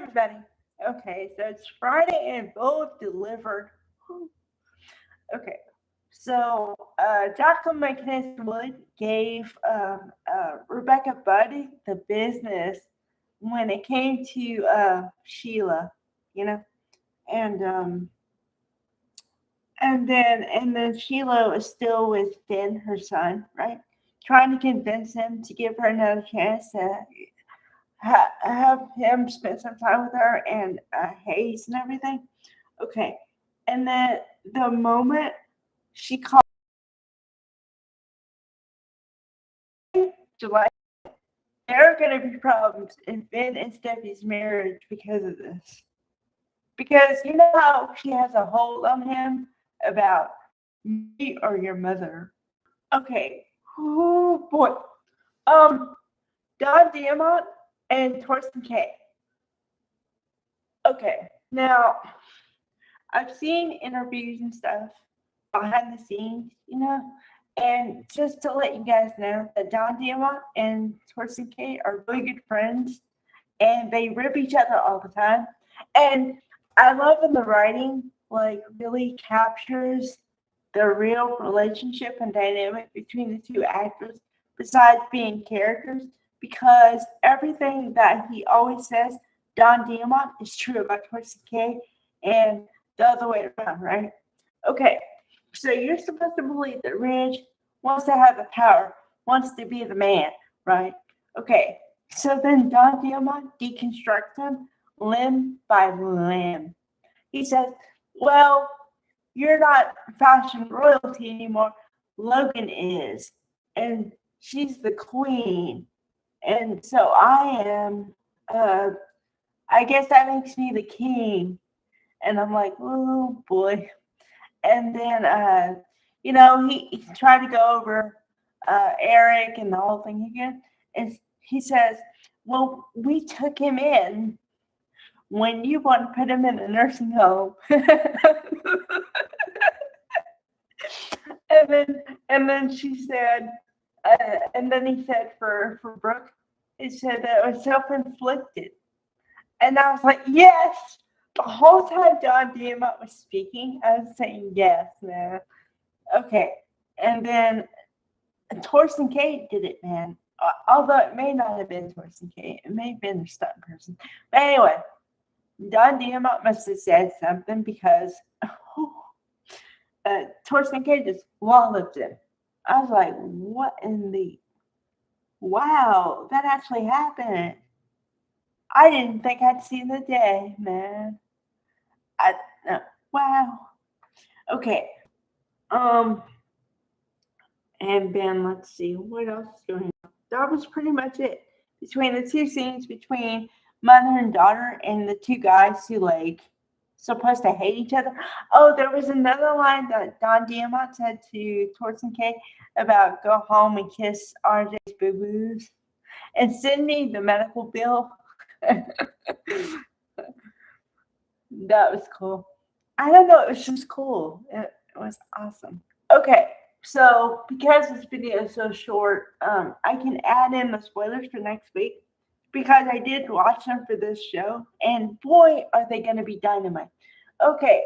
everybody. Okay, so it's Friday and both delivered. Okay, so Jacqueline Macinnes Wood gave Rebecca Budd the business when it came to Sheila, you know, and and then Sheila was still with Finn, her son, right? Trying to convince him to give her another chance to have him spend some time with her and Hayes and everything. Okay. And then the moment she called July, there are going to be problems in Finn and Steffi's marriage because of this. Because you know how she has a hold on him about me or your mother. Okay. Oh boy. Um, Don Diamont and Torsten K. Okay. Now I've seen interviews and stuff behind the scenes, and just to let you guys know that Don Diamont and Torsten K are really good friends, and they rib each other all the time. And I love when the writing really captures the real relationship and dynamic between the two actors, besides being characters, because everything that he always says, Don Diamont, is true about Torsten K, and the other way around, right? Okay, so you're supposed to believe that Ridge wants to have the power, wants to be the man, right? Okay, so then Don Diamont deconstructs him limb by limb. He says, well, you're not fashion royalty anymore. Logan is. And she's the queen. And so I am, I guess that makes me the king. And I'm like, oh boy. And then, he tried to go over Eric and the whole thing again. And he says, well, we took him in when you want to put him in a nursing home. and then she said, and then he said for Brooke, he said that it was self-inflicted. And I was like, yes. The whole time Don Diamont was speaking, I was saying yes, man. Okay. And then Torsten K did it, man. Although it may not have been Torsten K. It may have been the stunt person. But anyway, Don Diamont must have said something because Torsten K just walloped him. I was like, what in the... Wow, that actually happened. I didn't think I'd see the day, man. Wow. Okay. And then let's see what else is going on. That was pretty much it. Between the two scenes between mother and daughter and the two guys who supposed to hate each other. Oh, there was another line that Don Diamont said to Torsten K about go home and kiss RJ's boo-boos and send me the medical bill. That was cool. I don't know. It was just cool. It was awesome. Okay. So because this video is so short, I can add in the spoilers for next week because I did watch them for this show, and boy, are they going to be dynamite. Okay.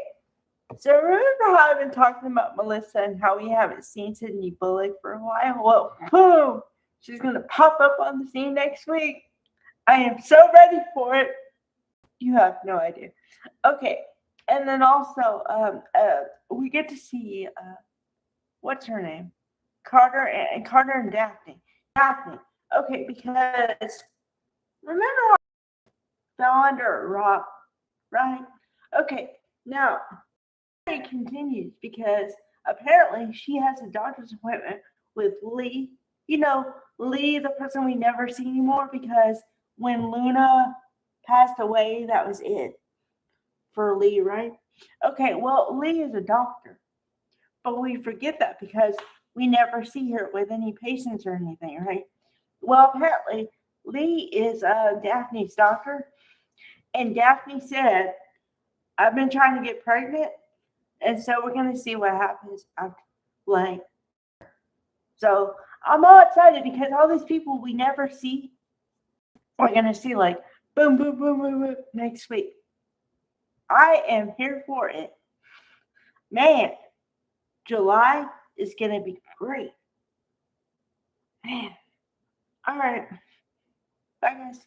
So remember how I've been talking about Melissa and how we haven't seen Sydney Bullock for a while? Well, boom! She's going to pop up on the scene next week. I am so ready for it. You have no idea. Okay. And then also, we get to see, what's her name? Carter and Daphne. Daphne. Okay, because remember how I fell under a rock, right? Okay, now it continues because apparently she has a doctor's appointment with Lee. Lee, the person we never see anymore, because when Luna passed away, that was it for Lee, right? Okay, well, Lee is a doctor, but we forget that because we never see her with any patients or anything, right? Well, apparently, Lee is Daphne's doctor, and Daphne said, I've been trying to get pregnant, and so we're going to see what happens. So I'm all excited because all these people we never see, we're going to see, Boom, boom, boom, boom, boom. Next week. I am here for it. Man, July is going to be great. Man. All right. Bye, guys.